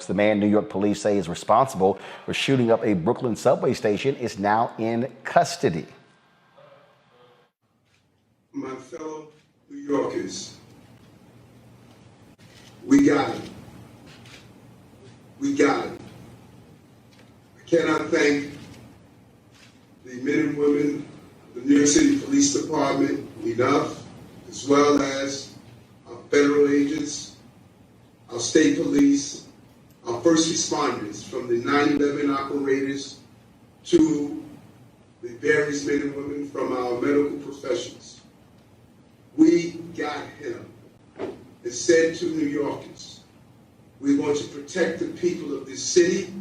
The man New York police say is responsible for shooting up a Brooklyn subway station is now in custody. My fellow New Yorkers, we got him. We got him. I cannot thank the men and women of the New York City Police Department enough, as well as our federal agents, our state police, our first responders, from the 9/11 operators to the various men and women from our medical professionals. We got him and said to New Yorkers, we're going to protect the people of this city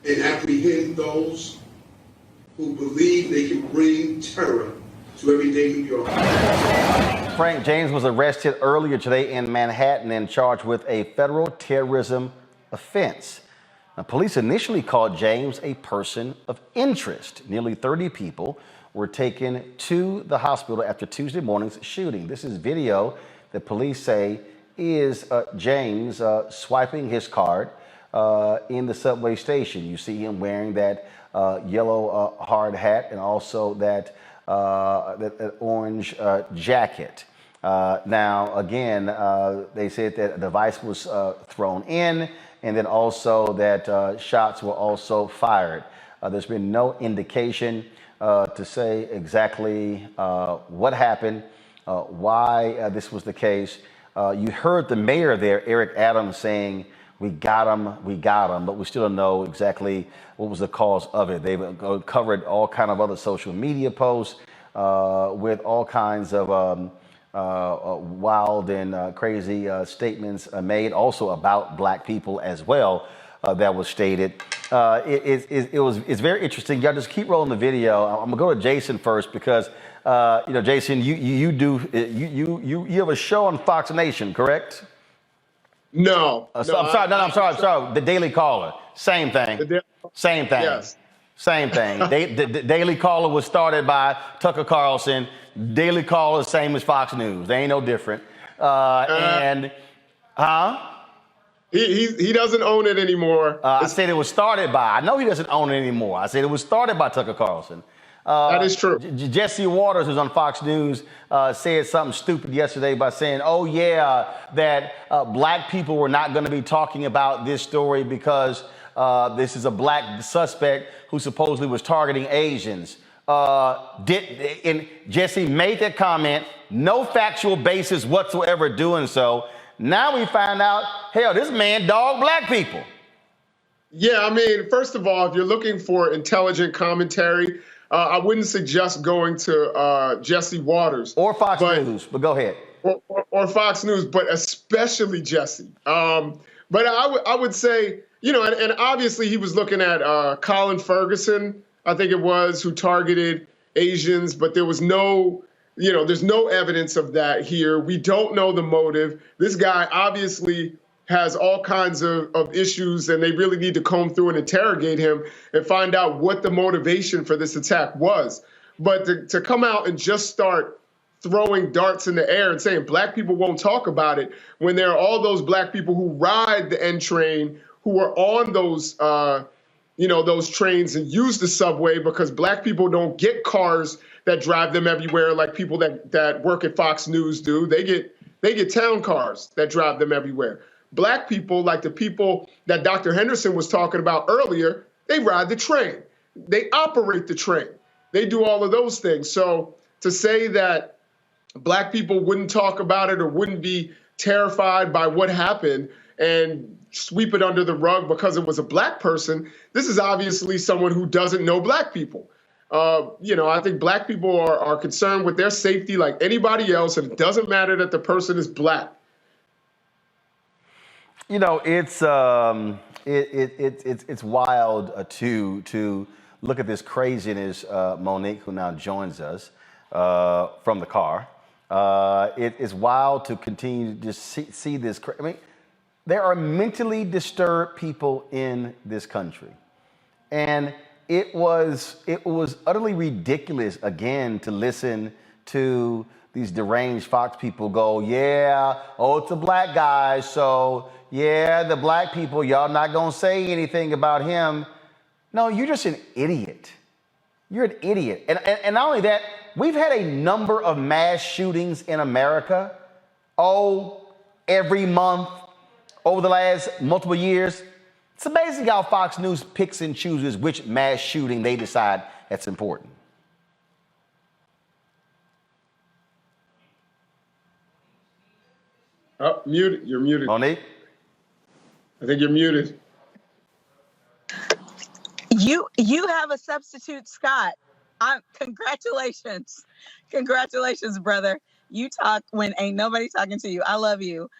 and apprehend those who believe they can bring terror to everyday New York. R.JAMES was arrested earlier today in Manhattan and charged with a federal terrorism offense. Now, police initially called James a person of interest. Nearly 30 people were taken to the hospital after Tuesday morning's shooting. This is video that police say is James swiping his card in the subway station. You see him wearing that yellow hard hat and also that orange jacket. Now, again, they said that a device was thrown in, and then also that shots were also fired. There's been no indication to say exactly what happened, why this was the case. You heard the mayor there, Eric Adams, saying, we got him, but we still don't know exactly what was the cause of it. They've covered all kind of other social media posts with all kinds of wild and crazy statements made, also about black people as well, that was stated. It's very interesting. Y'all just keep rolling the video. I'm gonna go to Jason first because you know, Jason, you have a show on Fox Nation, correct? No. I'm sorry. The Daily Caller. Same thing. Same thing. Yes. Same thing. The Daily Caller was started by Tucker Carlson. Daily Caller, same as Fox News. They ain't no different. He doesn't own it anymore. I said it was started by. I know he doesn't own it anymore. I said it was started by Tucker Carlson. That is true. Jesse Waters, who's on Fox News, said something stupid yesterday by saying, oh, yeah, that black people were not going to be talking about this story because this is a black suspect who supposedly was targeting Asians. And Jesse made that comment, no factual basis whatsoever doing so. Now we find out, hell, this man dogged black people. Yeah, I mean, first of all, if you're looking for intelligent commentary, I wouldn't suggest going to Jesse Waters. Or Fox News, but go ahead. Or Fox News, but especially Jesse. But I would say, you know, and obviously he was looking at Colin Ferguson, I think it was, who targeted Asians, but there was no, you know, there's no evidence of that here. We don't know the motive. This guy obviously has all kinds of issues, and they really need to comb through and interrogate him and find out what the motivation for this attack was. But to come out and just start throwing darts in the air and saying black people won't talk about it when there are all those black people who ride the N train, who are on those, you know, those trains and use the subway, because black people don't get cars that drive them everywhere like people that work at Fox News do. They get town cars that drive them everywhere. Black people, like the people that Dr. Henderson was talking about earlier, they ride the train. They operate the train. They do all of those things. So to say that black people wouldn't talk about it or wouldn't be terrified by what happened and sweep it under the rug because it was a black person, this is obviously someone who doesn't know black people. You know, I think black people are concerned with their safety like anybody else, and it doesn't matter that the person is black. You know, it's wild to look at this craziness. Monique, who now joins us from the car, it is wild to continue to just see this. I mean, there are mentally disturbed people in this country, and it was utterly ridiculous again to listen to these deranged Fox people go, yeah, oh, it's a black guy, so yeah, the black people, y'all not gonna say anything about him. No, you're just an idiot. You're an idiot. And not only that, we've had a number of mass shootings in America, every month over the last multiple years. It's amazing how Fox News picks and chooses which mass shooting they decide that's important. Oh, muted. You're muted. Monique? I think you're muted. You have a substitute, Scott. Congratulations, brother. You talk when ain't nobody talking to you. I love you.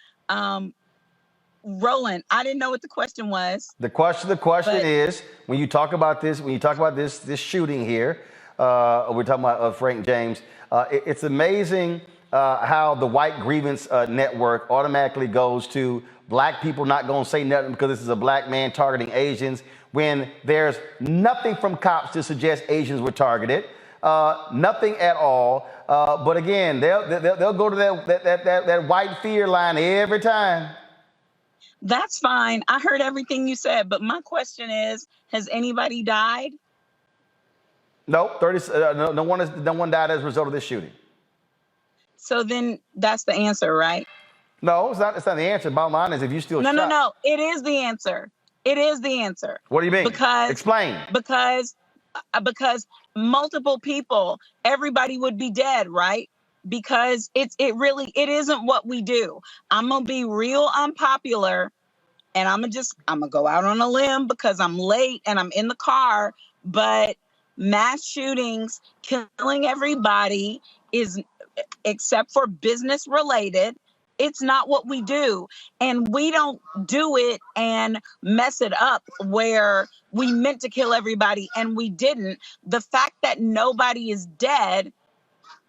Roland, I didn't know what the question was. The question is, when you talk about this shooting here, we're talking about Frank James. It's amazing how the white grievance network automatically goes to black people not going to say nothing because this is a black man targeting Asians, when there's nothing from cops to suggest Asians were targeted, nothing at all. But again, they'll go to that white fear line every time. That's fine. I heard everything you said, but my question is, has anybody died? Nope, no one died as a result of this shooting. So then that's the answer, right? No, it's not the answer. Bottom line is, if you still No, it is the answer. It is the answer. What do you mean? Explain. Because multiple people, everybody would be dead, right? Because it isn't what we do. I'm gonna be real unpopular, and I'm gonna go out on a limb because I'm late and I'm in the car. But mass shootings, killing everybody is, except for business related, it's not what we do. And we don't do it and mess it up where we meant to kill everybody and we didn't. The fact that nobody is dead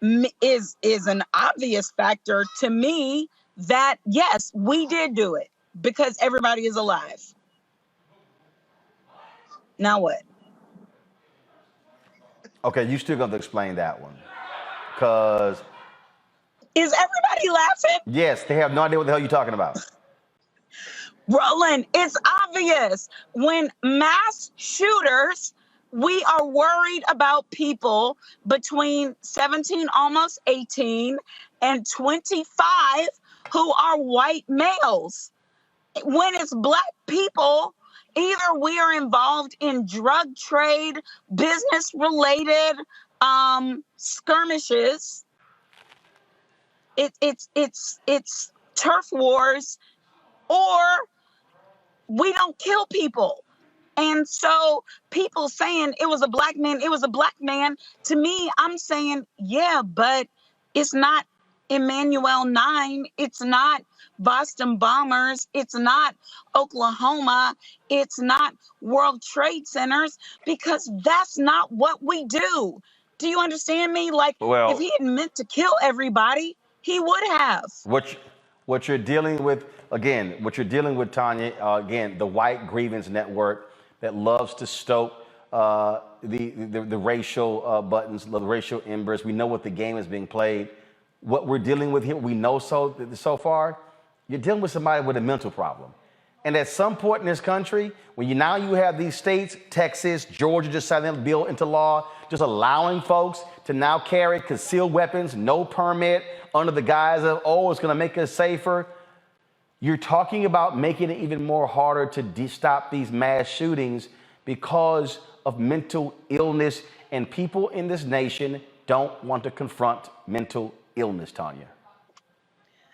is an obvious factor to me that, yes, we did do it because everybody is alive. Now what? Okay, you still got to explain that one. Because... Is everybody laughing? Yes, they have no idea what the hell you're talking about. Roland, it's obvious. When mass shooters, we are worried about people between 17, almost 18, and 25 who are white males. When it's black people, either we are involved in drug trade, business-related skirmishes. It's turf wars, or we don't kill people. And so people saying it was a black man, to me, I'm saying, yeah, but it's not Emmanuel 9. It's not Boston bombers. It's not Oklahoma. It's not World Trade Centers, because that's not what we do. Do you understand me? Like, if he had meant to kill everybody, he would have. What you're dealing with, Tanya, again, the white grievance network that loves to stoke the racial buttons, the racial embers. We know what the game is being played. What we're dealing with here, we know so far, you're dealing with somebody with a mental problem. And at some point in this country, when you have these states, Texas, Georgia, just signed a bill into law, just allowing folks to now carry concealed weapons, no permit, under the guise of, it's going to make us safer. You're talking about making it even more harder to stop these mass shootings because of mental illness, and people in this nation don't want to confront mental illness, Tanya.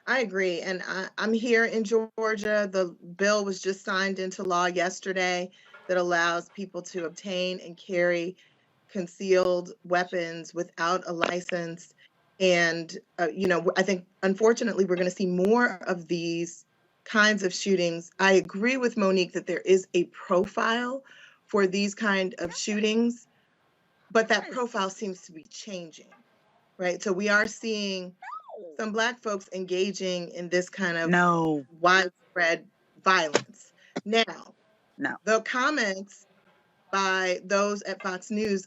I agree. And I'm here in Georgia. The bill was just signed into law yesterday that allows people to obtain and carry concealed weapons without a license. And, I think, unfortunately, we're going to see more of these kinds of shootings. I agree with Monique that there is a profile for these kind of shootings, but that profile seems to be changing, right? So we are seeing some Black folks engaging in this kind of widespread violence. Now, the comments by those at Fox News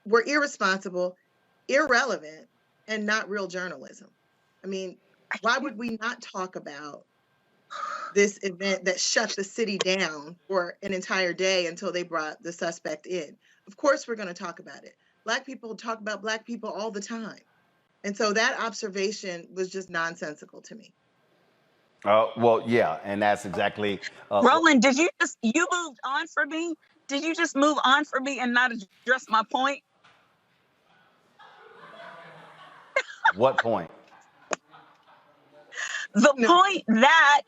were irresponsible, irrelevant, and not real journalism. I mean, why would we not talk about this event that shut the city down for an entire day until they brought the suspect in? Of course, we're going to talk about it. Black people talk about Black people all the time. And so that observation was just nonsensical to me. Well, yeah, and that's exactly. Roland, you moved on for me? Did you just move on for me and not address my point? What point? The point that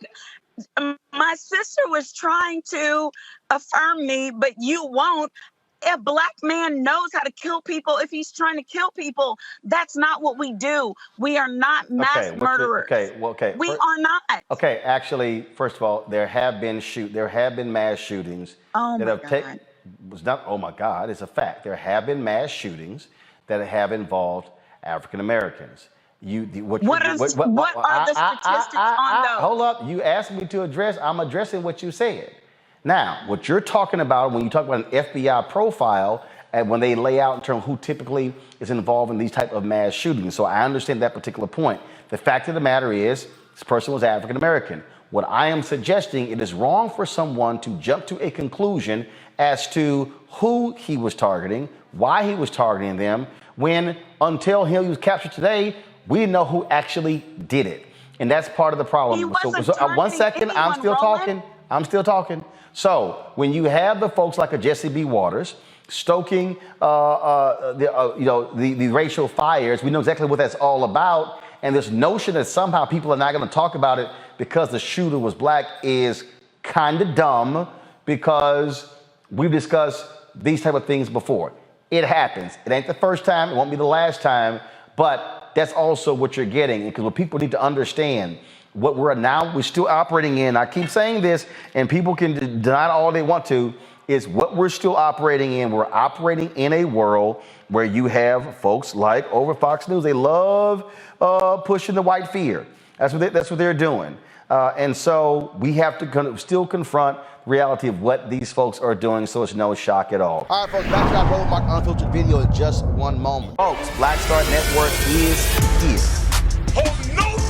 my sister was trying to affirm me, but you won't. A Black man knows how to kill people if he's trying to kill people. That's not what we do. We are not mass murderers. We are not. Okay, actually, first of all, there have been mass shootings that have taken. Oh my God, it's a fact. There have been mass shootings that have involved African Americans. What are the statistics on those? Hold up, you asked me to address. I'm addressing what you said. Now, what you're talking about when you talk about an FBI profile and when they lay out in terms of who typically is involved in these type of mass shootings. So I understand that particular point. The fact of the matter is, this person was African American. What I am suggesting, it is wrong for someone to jump to a conclusion as to who he was targeting, why he was targeting them, when until he was captured today, we didn't know who actually did it. And that's part of the problem. He wasn't So 1 second, anyone, I'm still Roland. talking. I'm still talking. So when you have the folks like a Jesse B. Waters stoking the racial fires, we know exactly what that's all about. And this notion that somehow people are not going to talk about it because the shooter was Black is kind of dumb, because we've discussed these type of things before. It happens. It ain't the first time. It won't be the last time. But that's also what you're getting, because what people need to understand, what we're still operating in, I keep saying this, and people can deny all they want to, is what we're still operating in. We're operating in a world where you have folks like over Fox News. They love pushing the white fear. That's what they're doing. And so we have to still confront the reality of what these folks are doing, so it's no shock at all. All right, folks, back to that Roland Mark Unfiltered video in just one moment. Folks, Black Star Network is here.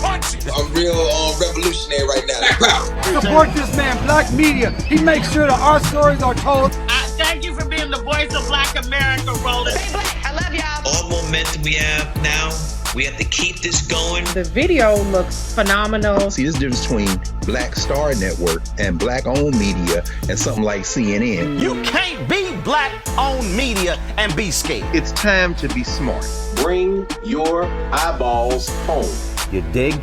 I'm real revolutionary right now. Support this man, Black media. He makes sure that our stories are told. Thank you for being the voice of Black America, Roland. Stay Black. I love y'all. All momentum we have now, we have to keep this going. The video looks phenomenal. See, this difference between Black Star Network and Black-owned media and something like CNN. You can't be Black-owned media and be scared. It's time to be smart. Bring your eyeballs home. You dig?